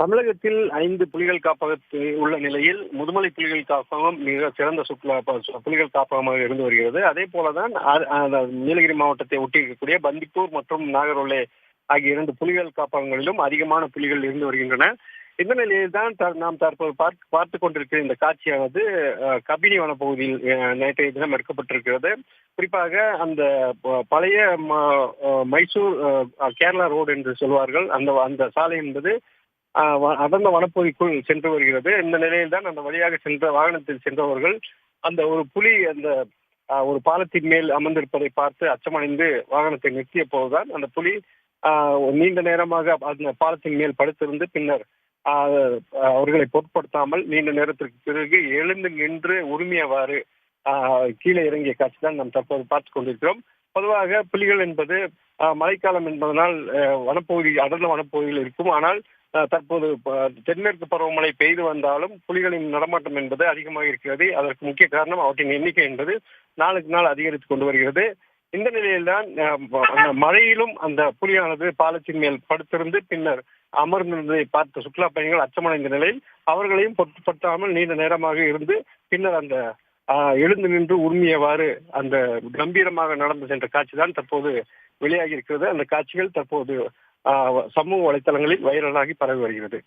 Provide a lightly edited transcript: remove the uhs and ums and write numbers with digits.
தமிழகத்தில் 5 புலிகள் காப்பகத்தில் உள்ள நிலையில் முதுமலை புலிகள் காப்பகம் மிக சிறந்த புலிகள் காப்பகமாக இருந்து வருகிறது. அதே போலதான் நீலகிரி மாவட்டத்தை ஒட்டி இருக்கக்கூடிய பந்திப்பூர் மற்றும் நாகர்கோவில் ஆகிய 2 புலிகள் காப்பகங்களிலும் அதிகமான புலிகள் இருந்து வருகின்றன. இந்த நிலையில் தான் நாம் தற்போது பார்த்துக் கொண்டிருக்கிற இந்த காட்சியானது கபினி வனப்பகுதியில் நேற்றைய தினம் எடுக்கப்பட்டிருக்கிறது. குறிப்பாக அந்த பழைய மைசூர் கேரளா ரோடு என்று சொல்வார்கள். அந்த சாலை என்பது அடர்ந்த வனப்பகுதிக்குள் சென்று வருகிறது. இந்த நிலையில் தான் அந்த வழியாக சென்ற வாகனத்தில் சென்றவர்கள் அந்த ஒரு புலி அந்த ஒரு பாலத்தின் மேல் அமர்ந்திருப்பதை பார்த்து அச்சமடைந்து வாகனத்தை நிறுத்திய போதுதான் அந்த புலி நீண்ட நேரமாக அந்த பாலத்தின் மேல் படுத்திருந்து பின்னர் அவர்களை பொருட்படுத்தாமல் நீண்ட நேரத்திற்கு பிறகு எழுந்து நின்று உரிமையவாறு கீழே இறங்கிய காட்சி தான் நாம் தற்போது பார்த்துக் கொண்டிருக்கிறோம். பொதுவாக புலிகள் என்பது மழைக்காலம் என்பதனால் வனப்பகுதி அடர்ந்த வனப்பகுதியில் இருக்கும். ஆனால் தற்போது தென்மேற்கு பருவமழை பெய்து வந்தாலும் புலிகளின் நடமாட்டம் என்பது அதிகமாக இருக்கிறது. அதற்கு முக்கிய காரணம் அவற்றின் எண்ணிக்கை என்பது நாளுக்கு நாள் அதிகரித்துக் கொண்டு வருகிறது. இந்த நிலையில்தான் மழையிலும் அந்த புலியானது பாலத்தின் மேல் படுத்திருந்து பின்னர் அமர்ந்திருந்ததை பார்த்த சுற்றுலா பயணிகள் அச்சமடைந்த நிலையில் அவர்களையும் பொருட்படுத்தாமல் நீண்ட நேரமாக இருந்து பின்னர் அந்த எழுந்து நின்று உரிமையவாறு அந்த கம்பீரமாக நடந்து சென்ற காட்சி தான் தற்போது வெளியாகி இருக்கிறது. அந்த காட்சிகள் தற்போது சமூக வலைத்தளங்களில் வைரலாகி பரவி வருகிறது.